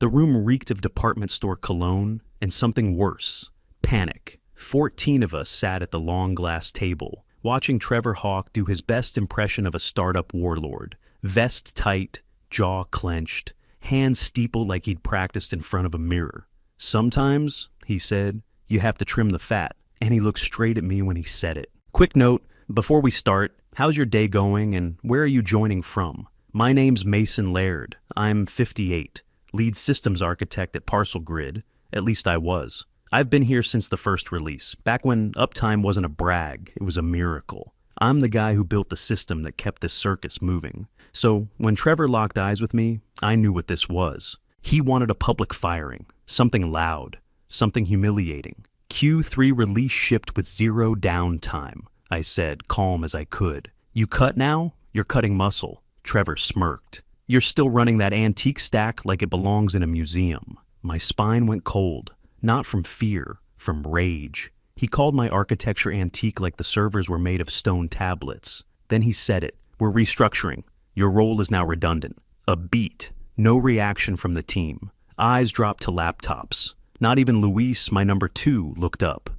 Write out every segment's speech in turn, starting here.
The room reeked of department store cologne and something worse, panic. 14 of us sat at the long glass table, watching Trevor Hawk do his best impression of a startup warlord. Vest tight, jaw clenched, hands steepled like he'd practiced in front of a mirror. "Sometimes," he said, "you have to trim the fat." And he looked straight at me when he said it. Quick note, before we start, how's your day going and where are you joining from? My name's Mason Laird. I'm 58, lead systems architect at Parcel Grid. At least I was. I've been here since the first release, back when uptime wasn't a brag, it was a miracle. I'm the guy who built the system that kept this circus moving. So when Trevor locked eyes with me, I knew what this was. He wanted a public firing, something loud, something humiliating. Q3 release shipped with 0 downtime, I said, calm as I could. You cut now? You're cutting muscle. Trevor smirked. You're still running that antique stack like it belongs in a museum. My spine went cold, not from fear, from rage. He called my architecture antique like the servers were made of stone tablets. Then he said it. We're restructuring. Your role is now redundant. A beat. No reaction from the team. Eyes dropped to laptops. Not even Luis, my number 2, looked up.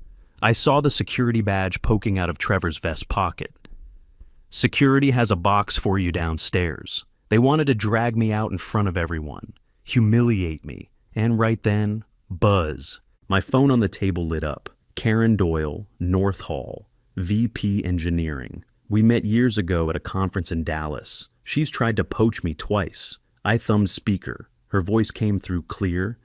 I saw the security badge poking out of Trevor's vest pocket. Security has a box for you downstairs. They wanted to drag me out in front of everyone, humiliate me, and right then, buzz. My phone on the table lit up. Karen Doyle, North Hall, VP Engineering. We met years ago at a conference in Dallas. She's tried to poach me twice. I thumbed speaker. Her voice came through clear.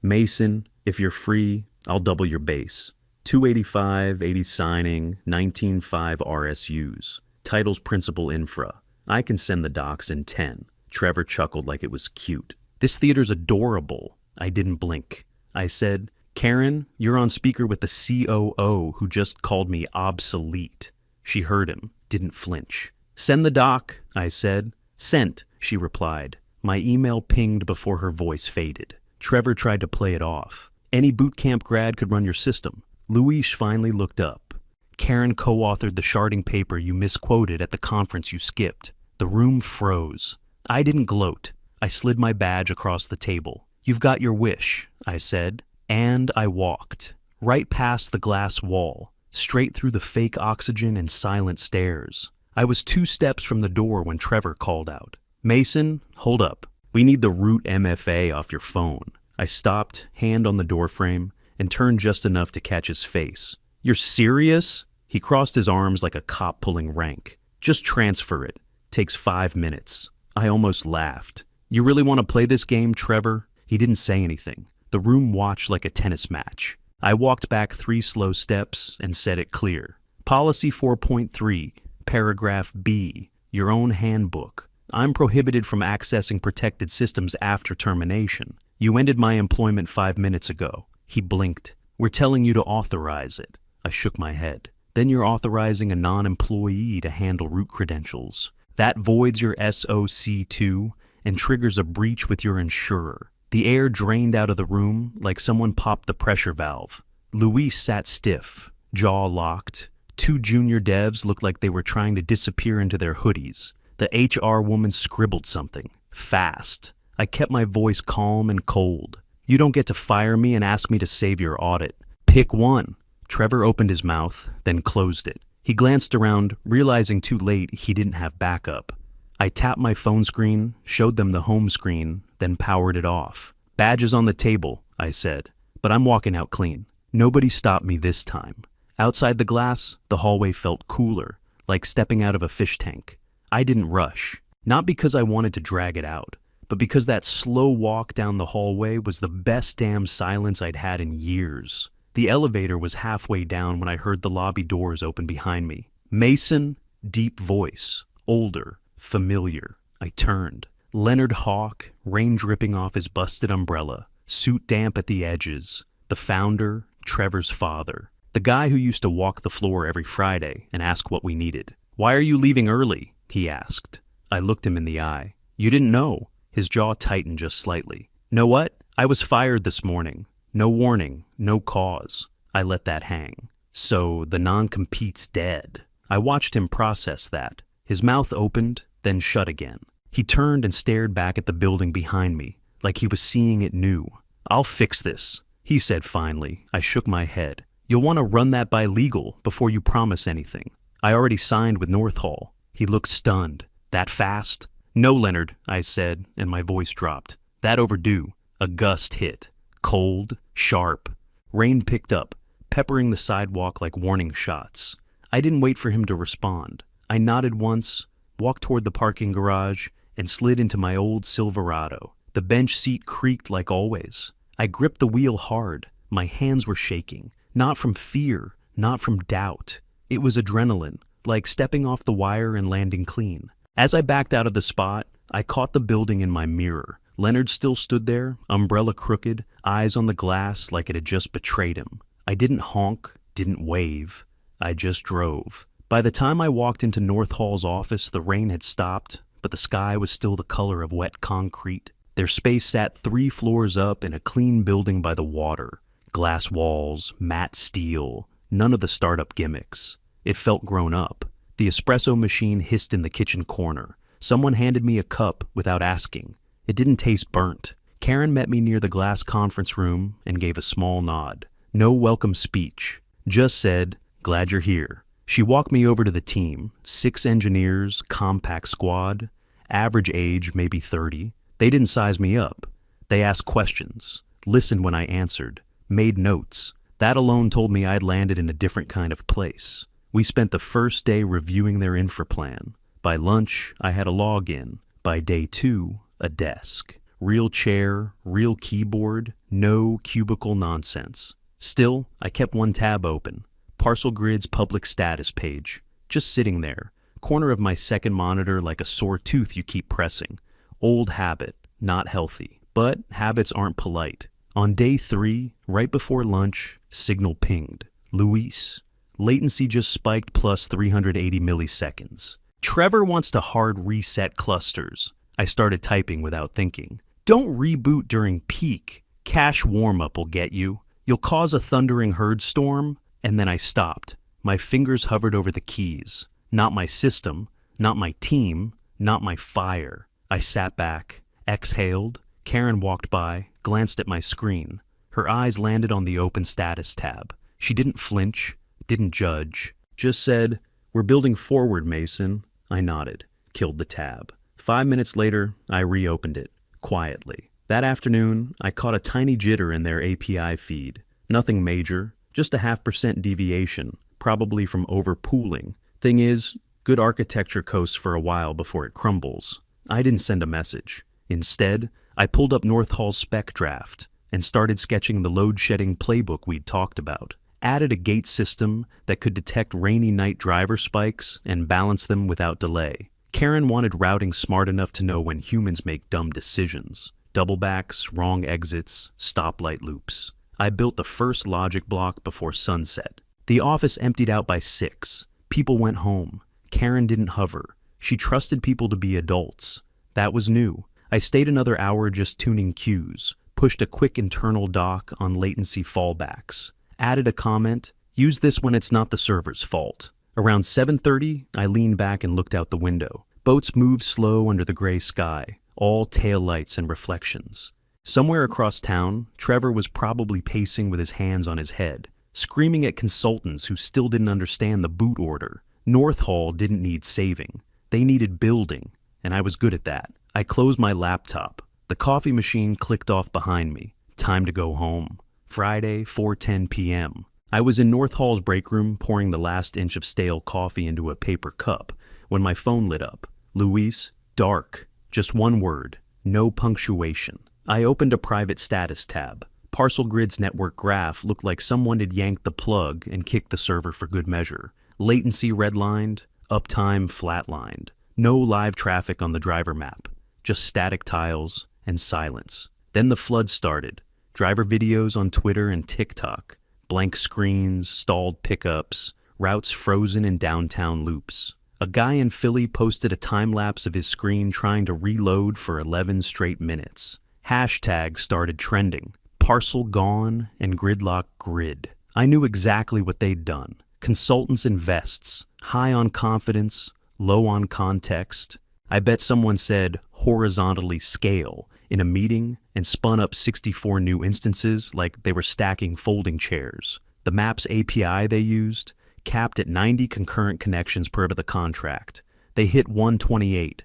Mason, if you're free, I'll double your base. 285, 80 signing, 19.5 RSUs. Titles Principal Infra. I can send the docs in 10. Trevor chuckled like it was cute. This theater's adorable. I didn't blink. I said, Karen, you're on speaker with the COO who just called me obsolete. She heard him, didn't flinch. Send the doc, I said. Sent, she replied. My email pinged before her voice faded. Trevor tried to play it off. Any boot camp grad could run your system. Luis finally looked up. Karen co-authored the sharding paper you misquoted at the conference you skipped. The room froze. I didn't gloat. I slid my badge across the table. You've got your wish, I said. And I walked. Right past the glass wall. Straight through the fake oxygen and silent stairs. I was 2 steps from the door when Trevor called out. Mason, hold up. We need the root MFA off your phone. I stopped, hand on the doorframe, and turned just enough to catch his face. You're serious? He crossed his arms like a cop pulling rank. Just transfer it. Takes 5 minutes. I almost laughed. You really want to play this game, Trevor? He didn't say anything. The room watched like a tennis match. I walked back 3 slow steps and said it clear. Policy 4.3, paragraph B, your own handbook. I'm prohibited from accessing protected systems after termination. You ended my employment 5 minutes ago. He blinked. We're telling you to authorize it. I shook my head. Then you're authorizing a non-employee to handle root credentials. That voids your SOC2 and triggers a breach with your insurer. The air drained out of the room like someone popped the pressure valve. Luis sat stiff, jaw locked. 2 junior devs looked like they were trying to disappear into their hoodies. The HR woman scribbled something, fast. I kept my voice calm and cold. You don't get to fire me and ask me to save your audit. Pick one. Trevor opened his mouth, then closed it. He glanced around, realizing too late he didn't have backup. I tapped my phone screen, showed them the home screen, then powered it off. Badges on the table, I said, but I'm walking out clean. Nobody stopped me this time. Outside the glass, the hallway felt cooler, like stepping out of a fish tank. I didn't rush, not because I wanted to drag it out, but because that slow walk down the hallway was the best damn silence I'd had in years. The elevator was halfway down when I heard the lobby doors open behind me. Mason, deep voice, older, familiar. I turned. Leonard Hawk, rain dripping off his busted umbrella, suit damp at the edges. The founder, Trevor's father. The guy who used to walk the floor every Friday and ask what we needed. Why are you leaving early? He asked. I looked him in the eye. You didn't know. His jaw tightened just slightly. Know what? I was fired this morning. No warning, no cause. I let that hang. So the non-compete's dead. I watched him process that. His mouth opened, then shut again. He turned and stared back at the building behind me, like he was seeing it new. "I'll fix this," he said finally. I shook my head. "You'll want to run that by legal before you promise anything. I already signed with North Hall." He looked stunned. "That fast?" "No, Leonard," I said, and my voice dropped. "That overdue." A gust hit. Cold, sharp. Rain picked up, peppering the sidewalk like warning shots. I didn't wait for him to respond. I nodded once, walked toward the parking garage, and slid into my old Silverado. The bench seat creaked like always. I gripped the wheel hard. My hands were shaking. Not from fear, not from doubt. It was adrenaline, like stepping off the wire and landing clean. As I backed out of the spot, I caught the building in my mirror. Leonard still stood there, umbrella crooked, eyes on the glass like it had just betrayed him. I didn't honk, didn't wave. I just drove. By the time I walked into North Hall's office, the rain had stopped, but the sky was still the color of wet concrete. Their space sat 3 floors up in a clean building by the water. Glass walls, matte steel, none of the startup gimmicks. It felt grown up. The espresso machine hissed in the kitchen corner. Someone handed me a cup without asking. It didn't taste burnt. Karen met me near the glass conference room and gave a small nod. No welcome speech. Just said, "Glad you're here." She walked me over to the team. 6 engineers, compact squad. Average age, maybe 30. They didn't size me up. They asked questions, listened when I answered, made notes. That alone told me I'd landed in a different kind of place. We spent the first day reviewing their infra plan. By lunch, I had a login. By day 2, a desk. Real chair, real keyboard, no cubicle nonsense. Still, I kept one tab open. Parcel Grid's public status page. Just sitting there. Corner of my second monitor like a sore tooth you keep pressing. Old habit, not healthy. But habits aren't polite. On day 3, right before lunch, signal pinged. Luis. Latency just spiked plus 380 milliseconds. Trevor wants to hard reset clusters. I started typing without thinking. Don't reboot during peak. Cache warm-up will get you. You'll cause a thundering herd storm. And then I stopped. My fingers hovered over the keys. Not my system, not my team, not my fire. I sat back, exhaled. Karen walked by, glanced at my screen. Her eyes landed on the open status tab. She didn't flinch, didn't judge, just said, "We're building forward, Mason." I nodded, killed the tab. 5 minutes later, I reopened it, quietly. That afternoon, I caught a tiny jitter in their API feed. Nothing major, just a 0.5% deviation, probably from overpooling. Thing is, good architecture coasts for a while before it crumbles. I didn't send a message. Instead, I pulled up North Hall's spec draft and started sketching the load-shedding playbook we'd talked about. Added a gate system that could detect rainy night driver spikes and balance them without delay. Karen wanted routing smart enough to know when humans make dumb decisions. Doublebacks, wrong exits, stoplight loops. I built the first logic block before sunset. The office emptied out by 6. People went home. Karen didn't hover. She trusted people to be adults. That was new. I stayed another hour just tuning cues, pushed a quick internal doc on latency fallbacks, added a comment, "Use this when it's not the server's fault." Around 7:30, I leaned back and looked out the window. Boats moved slow under the gray sky, all taillights and reflections. Somewhere across town, Trevor was probably pacing with his hands on his head, screaming at consultants who still didn't understand the boot order. North Hall didn't need saving. They needed building, and I was good at that. I closed my laptop. The coffee machine clicked off behind me. Time to go home. Friday, 4:10 p.m. I was in North Hall's break room pouring the last inch of stale coffee into a paper cup when my phone lit up. Luis, dark. Just one word. No punctuation. I opened a private status tab. Parcel Grid's network graph looked like someone had yanked the plug and kicked the server for good measure. Latency redlined, uptime flatlined. No live traffic on the driver map. Just static tiles and silence. Then the flood started. Driver videos on Twitter and TikTok. Blank screens, stalled pickups, routes frozen in downtown loops. A guy in Philly posted a time-lapse of his screen trying to reload for 11 straight minutes. Hashtags started trending. Parcel gone and gridlock grid. I knew exactly what they'd done. Consultants invests, high on confidence, low on context. I bet someone said horizontally scale in a meeting and spun up 64 new instances like they were stacking folding chairs. The Maps API they used capped at 90 concurrent connections per the contract. They hit 128.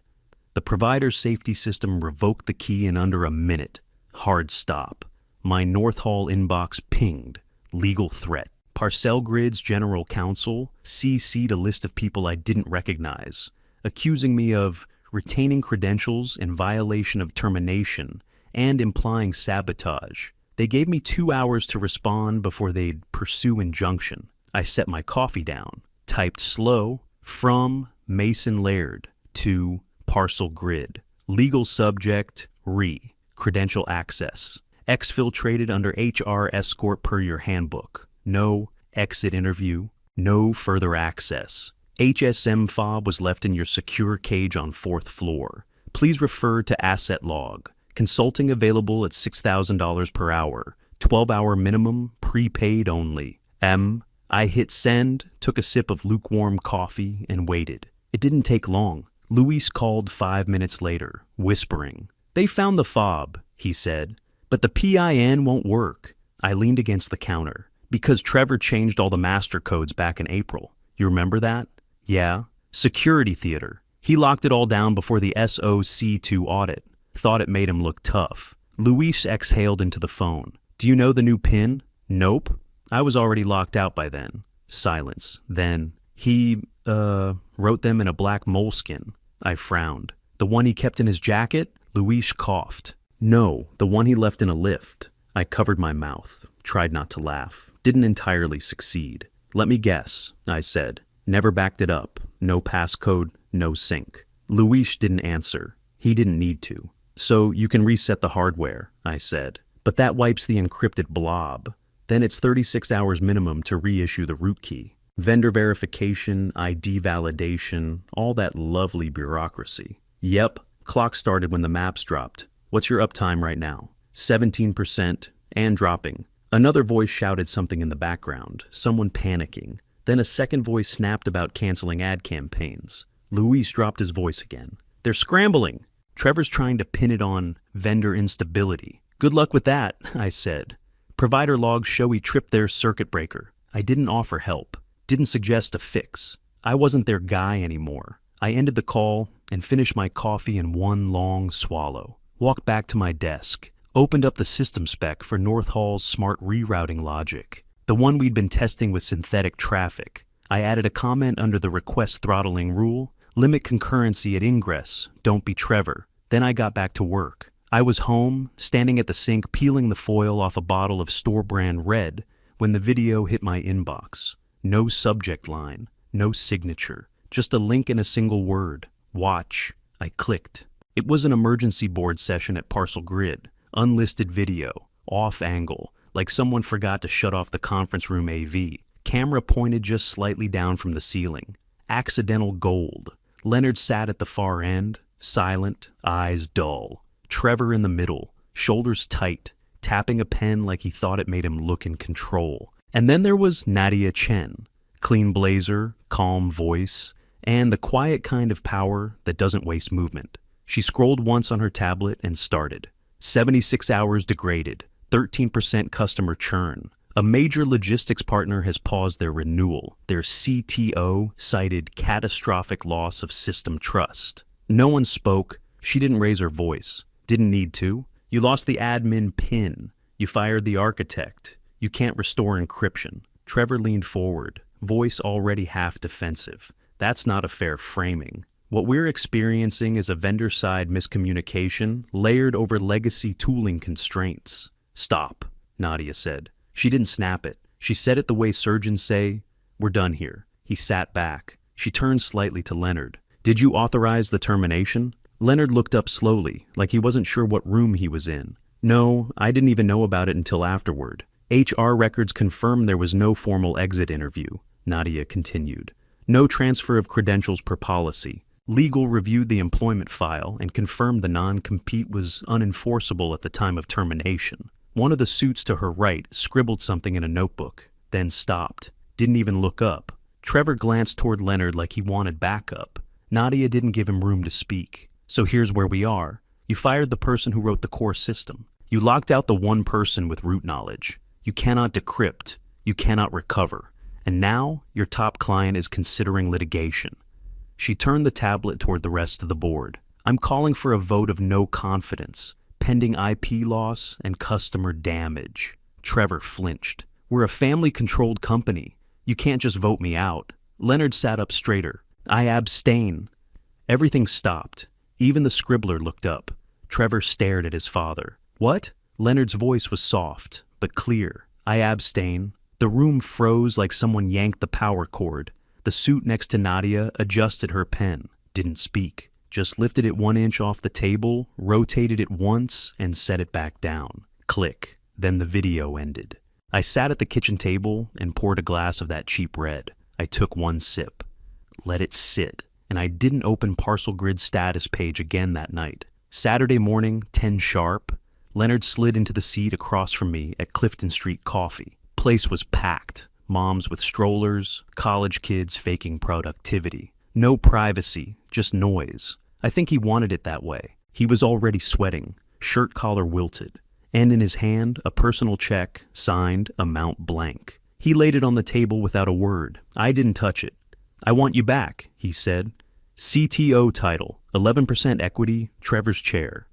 The provider's safety system revoked the key in under a minute. Hard stop. My North Hall inbox pinged. Legal threat. Parcel Grid's general counsel CC'd a list of people I didn't recognize, accusing me of retaining credentials in violation of termination and implying sabotage. They gave me 2 hours to respond before they'd pursue injunction. I set my coffee down, typed slow, from Mason Laird to Parcel Grid. Legal subject, credential access. Exfiltrated under HR escort per your handbook. No exit interview. No further access. HSM fob was left in your secure cage on 4th floor. Please refer to asset log. Consulting available at $6,000 per hour. 12-hour minimum, prepaid only. I hit send, took a sip of lukewarm coffee, and waited. It didn't take long. Luis called 5 minutes later, whispering. They found the fob, he said, but the PIN won't work. I leaned against the counter. Because Trevor changed all the master codes back in April. You remember that? Yeah. Security theater. He locked it all down before the SOC2 audit. Thought it made him look tough. Luis exhaled into the phone. Do you know the new PIN? Nope. I was already locked out by then. Silence. Then, he, wrote them in a black moleskin. I frowned. The one he kept in his jacket? Luis coughed. No, the one he left in a lift. I covered my mouth. Tried not to laugh. Didn't entirely succeed. Let me guess, I said. Never backed it up. No passcode, no sync. Luis didn't answer. He didn't need to. So you can reset the hardware, I said. But that wipes the encrypted blob. Then it's 36 hours minimum to reissue the root key. Vendor verification, ID validation, all that lovely bureaucracy. Yep, clock started when the maps dropped. What's your uptime right now? 17% and dropping. Another voice shouted something in the background, someone panicking. Then a second voice snapped about canceling ad campaigns. Luis dropped his voice again. They're scrambling. Trevor's trying to pin it on vendor instability. Good luck with that, I said. Provider logs show he tripped their circuit breaker. I didn't offer help. Didn't suggest a fix. I wasn't their guy anymore. I ended the call and finished my coffee in one long swallow. Walked back to my desk. Opened up the system spec for North Hall's smart rerouting logic, the one we'd been testing with synthetic traffic. I added a comment under the request throttling rule, limit concurrency at ingress, don't be Trevor. Then I got back to work. I was home, standing at the sink peeling the foil off a bottle of store brand Red, when the video hit my inbox. No subject line, no signature, just a link in a single word. Watch. I clicked. It was an emergency board session at Parcel Grid. Unlisted video, off angle, like someone forgot to shut off the conference room AV. Camera pointed just slightly down from the ceiling. Accidental gold. Leonard sat at the far end, silent, eyes dull. Trevor in the middle, shoulders tight, tapping a pen like he thought it made him look in control. And then there was Nadia Chen. Clean blazer, calm voice, and the quiet kind of power that doesn't waste movement. She scrolled once on her tablet and started. 76 hours degraded, 13% customer churn. A major logistics partner has paused their renewal. Their CTO cited catastrophic loss of system trust. No one spoke. She didn't raise her voice. Didn't need to. You lost the admin PIN. You fired the architect. You can't restore encryption. Trevor leaned forward, voice already half defensive. That's not a fair framing. What we're experiencing is a vendor-side miscommunication layered over legacy tooling constraints. Stop, Nadia said. She didn't snap it. She said it the way surgeons say, we're done here. He sat back. She turned slightly to Leonard. Did you authorize the termination? Leonard looked up slowly, like he wasn't sure what room he was in. No, I didn't even know about it until afterward. HR records confirmed there was no formal exit interview, Nadia continued. No transfer of credentials per policy. Legal reviewed the employment file and confirmed the non-compete was unenforceable at the time of termination. One of the suits to her right scribbled something in a notebook, then stopped. Didn't even look up. Trevor glanced toward Leonard like he wanted backup. Nadia didn't give him room to speak. So here's where we are. You fired the person who wrote the core system. You locked out the one person with root knowledge. You cannot decrypt. You cannot recover. And now your top client is considering litigation. She turned the tablet toward the rest of the board. I'm calling for a vote of no confidence, pending IP loss and customer damage. Trevor flinched. We're a family-controlled company. You can't just vote me out. Leonard sat up straighter. I abstain. Everything stopped. Even the scribbler looked up. Trevor stared at his father. What? Leonard's voice was soft, but clear. I abstain. The room froze like someone yanked the power cord. The suit next to Nadia adjusted her pen. Didn't speak. Just lifted it 1 inch off the table, rotated it once, and set it back down. Click. Then the video ended. I sat at the kitchen table and poured a glass of that cheap red. I took 1 sip. Let it sit. And I didn't open Parcel Grid's status page again that night. Saturday morning, 10 sharp, Leonard slid into the seat across from me at Clifton Street Coffee. Place was packed. Moms with strollers, college kids faking productivity. No privacy, just noise. I think he wanted it that way. He was already sweating, shirt collar wilted, and in his hand, a personal check, signed, amount blank. He laid it on the table without a word. I didn't touch it. I want you back, he said. CTO title, 11% equity, Trevor's chair.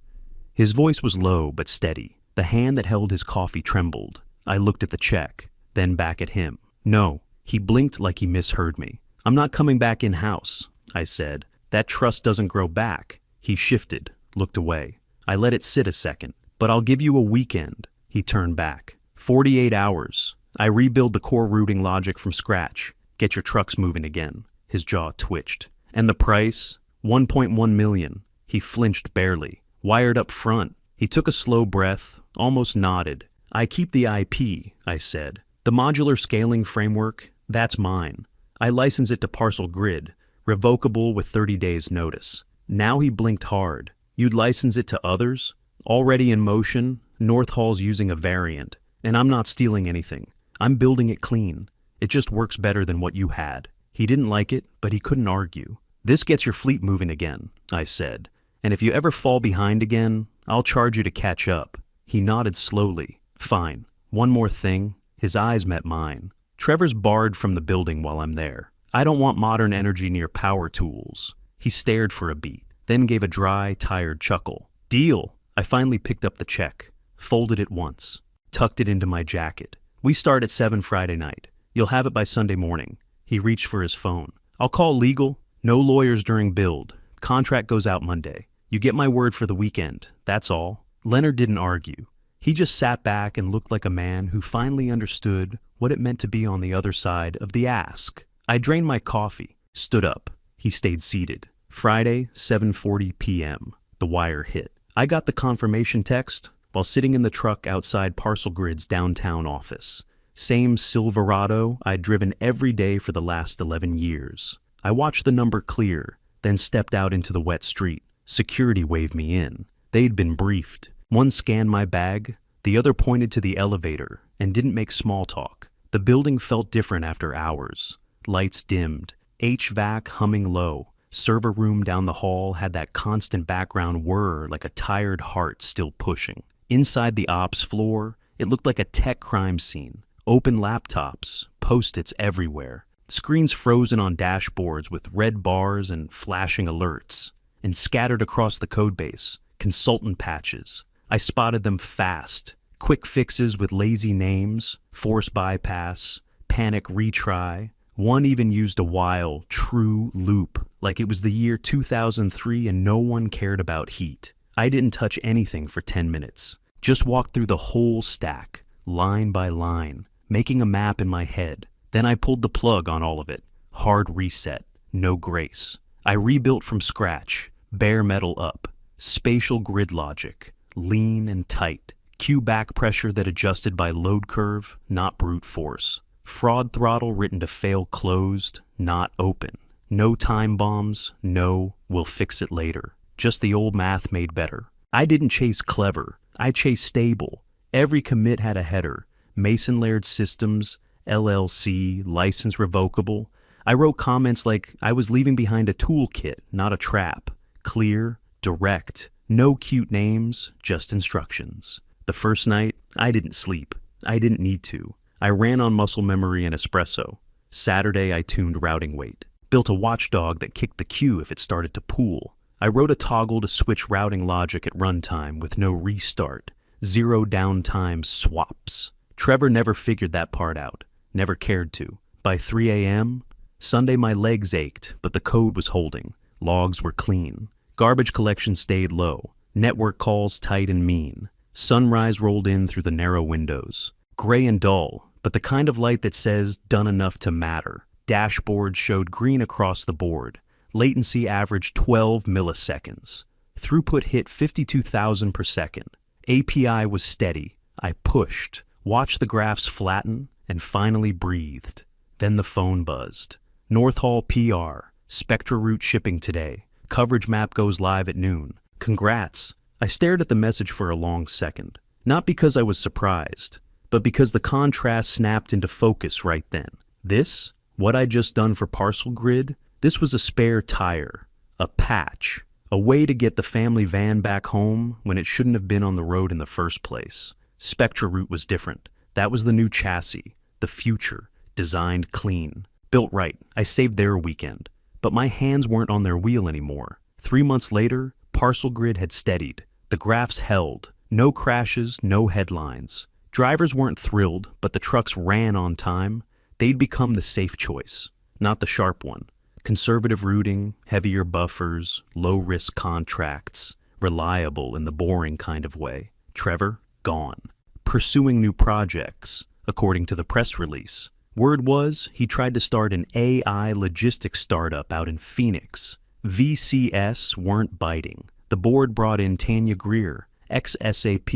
His voice was low but steady. The hand that held his coffee trembled. I looked at the check, then back at him. No, he blinked like he misheard me. I'm not coming back in-house, I said. That trust doesn't grow back. He shifted, looked away. I let it sit a second. But I'll give you a weekend. He turned back. 48 hours. I rebuild the core routing logic from scratch. Get your trucks moving again. His jaw twitched. And the price? 1.1 million. He flinched barely. Wired up front. He took a slow breath, almost nodded. I keep the IP, I said. The modular scaling framework, that's mine. I license it to Parcel Grid, revocable with 30 days notice. Now he blinked hard. You'd license it to others? Already in motion, North Hall's using a variant, and I'm not stealing anything. I'm building it clean. It just works better than what you had. He didn't like it, but he couldn't argue. This gets your fleet moving again, I said. And if you ever fall behind again, I'll charge you to catch up. He nodded slowly. Fine. One more thing. His eyes met mine. Trevor's barred from the building while I'm there. I don't want modern energy near power tools. He stared for a beat, then gave a dry, tired chuckle. Deal. I finally picked up the check, folded it once, tucked it into my jacket. We start at 7 Friday night. You'll have it by Sunday morning. He reached for his phone. I'll call legal. No lawyers during build. Contract goes out Monday. You get my word for the weekend. That's all. Leonard didn't argue. He just sat back and looked like a man who finally understood what it meant to be on the other side of the ask. I drained my coffee, stood up. He stayed seated. Friday, 7:40 p.m. The wire hit. I got the confirmation text while sitting in the truck outside Parcel Grid's downtown office. Same Silverado I'd driven every day for the last 11 years. I watched the number clear, then stepped out into the wet street. Security waved me in. They'd been briefed. One scanned my bag, the other pointed to the elevator and didn't make small talk. The building felt different after hours. Lights dimmed, HVAC humming low. Server room down the hall had that constant background whir like a tired heart still pushing. Inside the ops floor, it looked like a tech crime scene. Open laptops, post-its everywhere. Screens frozen on dashboards with red bars and flashing alerts. And scattered across the codebase, consultant patches. I spotted them fast. Quick fixes with lazy names, force bypass, panic retry. One even used a while, true loop, like it was the year 2003 and no one cared about heat. I didn't touch anything for 10 minutes. Just walked through the whole stack, line by line, making a map in my head. Then I pulled the plug on all of it. Hard reset, no grace. I rebuilt from scratch, bare metal up, spatial grid logic, lean and tight, Q back pressure that adjusted by load curve, not brute force. Fraud throttle written to fail closed, not open. No time bombs, no, we'll fix it later. Just the old math made better. I didn't chase clever, I chased stable. Every commit had a header. Mason layered systems, LLC, license revocable. I wrote comments like I was leaving behind a toolkit, not a trap. Clear, direct, No cute names, just instructions. The first night, I didn't sleep. I didn't need to. I ran on muscle memory and espresso. Saturday, I tuned routing weight. Built a watchdog that kicked the queue if it started to pool. I wrote a toggle to switch routing logic at runtime with no restart. 0 downtime swaps. Trevor never figured that part out. Never cared to. By 3 a.m., Sunday my legs ached, but the code was holding. Logs were clean. Garbage collection stayed low. Network calls tight and mean. Sunrise rolled in through the narrow windows. Gray and dull, but the kind of light that says done enough to matter. Dashboard showed green across the board. Latency averaged 12 milliseconds. Throughput hit 52,000 per second. API was steady. I pushed, watched the graphs flatten, and finally breathed. Then the phone buzzed. North Hall PR. Spectra route shipping today. Coverage map goes live at noon. Congrats. I stared at the message for a long second. Not because I was surprised, but because the contrast snapped into focus right then. This, what I'd just done for Parcel Grid, this was a spare tire, a patch, a way to get the family van back home when it shouldn't have been on the road in the first place. Spectra route was different. That was the new chassis, the future, designed clean. Built right, I saved their weekend. But my hands weren't on their wheel anymore. 3 months later, Parcel Grid had steadied. The graphs held. No crashes, no headlines. Drivers weren't thrilled, but the trucks ran on time. They'd become the safe choice, not the sharp one. Conservative routing, heavier buffers, low-risk contracts, reliable in the boring kind of way. Trevor, gone. Pursuing new projects, according to the press release. Word was he tried to start an AI logistics startup out in Phoenix. VCS weren't biting. The board brought in Tanya Greer, ex-SAP,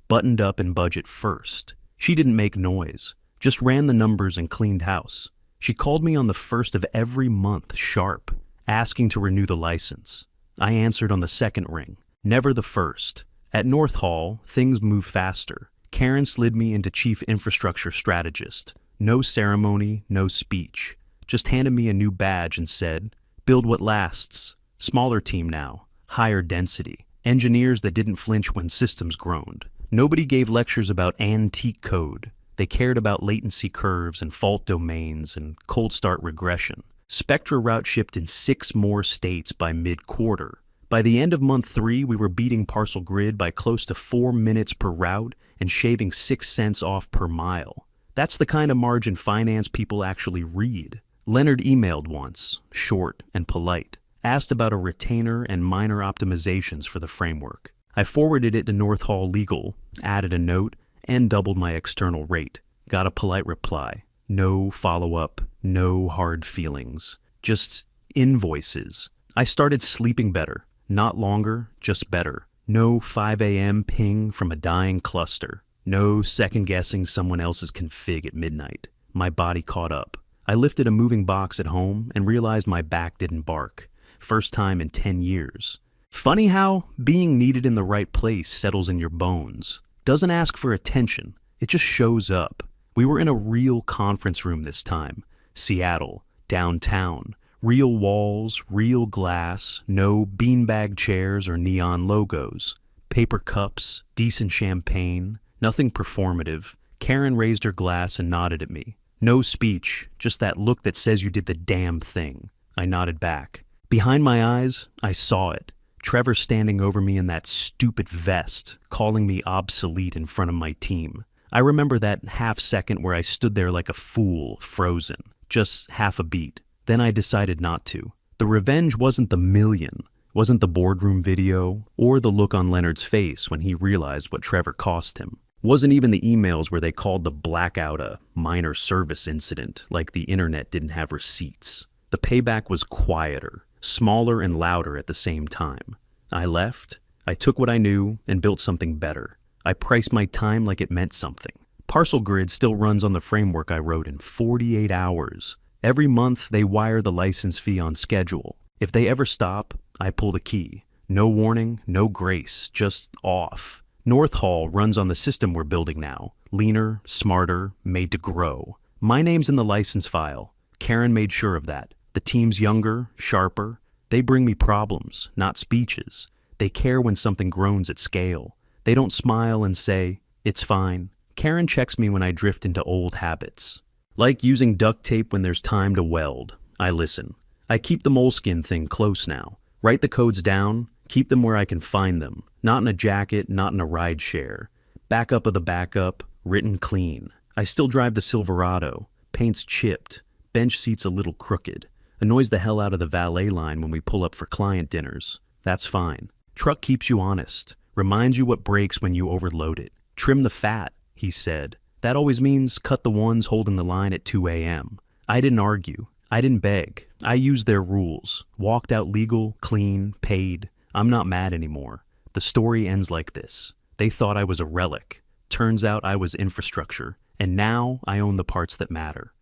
buttoned up in budget first. She didn't make noise, just ran the numbers and cleaned house. She called me on the 1st of every month sharp, asking to renew the license. I answered on the second ring, never the first. At North Hall, things moved faster. Karen slid me into chief infrastructure strategist. No ceremony, no speech. Just handed me a new badge and said, build what lasts. Smaller team now, higher density. Engineers that didn't flinch when systems groaned. Nobody gave lectures about antique code. They cared about latency curves and fault domains and cold start regression. Spectra route shipped in 6 more states by mid-quarter. By the end of month 3, we were beating Parcel Grid by close to 4 minutes per route and shaving 6 cents off per mile. That's the kind of margin finance people actually read. Leonard emailed once, short and polite, asked about a retainer and minor optimizations for the framework. I forwarded it to North Hall Legal, added a note, and doubled my external rate. Got a polite reply. No follow-up, no hard feelings, just invoices. I started sleeping better, not longer, just better. No 5 a.m. ping from a dying cluster. No second-guessing someone else's config at midnight. My body caught up. I lifted a moving box at home and realized my back didn't bark. First time in 10 years. Funny how being needed in the right place settles in your bones. Doesn't ask for attention. It just shows up. We were in a real conference room this time. Seattle, downtown. Real walls, real glass, no beanbag chairs or neon logos. Paper cups, decent champagne. Nothing performative. Karen raised her glass and nodded at me. No speech, just that look that says you did the damn thing. I nodded back. Behind my eyes, I saw it. Trevor standing over me in that stupid vest, calling me obsolete in front of my team. I remember that half second where I stood there like a fool, frozen. Just half a beat. Then I decided not to. The revenge wasn't the million, wasn't the boardroom video, or the look on Leonard's face when he realized what Trevor cost him. Wasn't even the emails where they called the blackout a minor service incident, like the internet didn't have receipts. The payback was quieter, smaller and louder at the same time. I left, I took what I knew and built something better. I priced my time like it meant something. Parcel Grid still runs on the framework I wrote in 48 hours. Every month they wire the license fee on schedule. If they ever stop, I pull the key. No warning, no grace, just off. North Hall runs on the system we're building now. Leaner, smarter, made to grow. My name's in the license file. Karen made sure of that. The team's younger, sharper. They bring me problems, not speeches. They care when something groans at scale. They don't smile and say, "It's fine." Karen checks me when I drift into old habits. Like using duct tape when there's time to weld. I listen. I keep the moleskin thing close now. Write the codes down, keep them where I can find them. Not in a jacket, not in a ride share. Backup of the backup, written clean. I still drive the Silverado. Paint's chipped. Bench seat's a little crooked. Annoys the hell out of the valet line when we pull up for client dinners. That's fine. Truck keeps you honest. Reminds you what breaks when you overload it. Trim the fat, he said. That always means cut the ones holding the line at 2 a.m. I didn't argue. I didn't beg. I used their rules. Walked out legal, clean, paid. I'm not mad anymore. The story ends like this. They thought I was a relic. Turns out I was infrastructure. And now I own the parts that matter.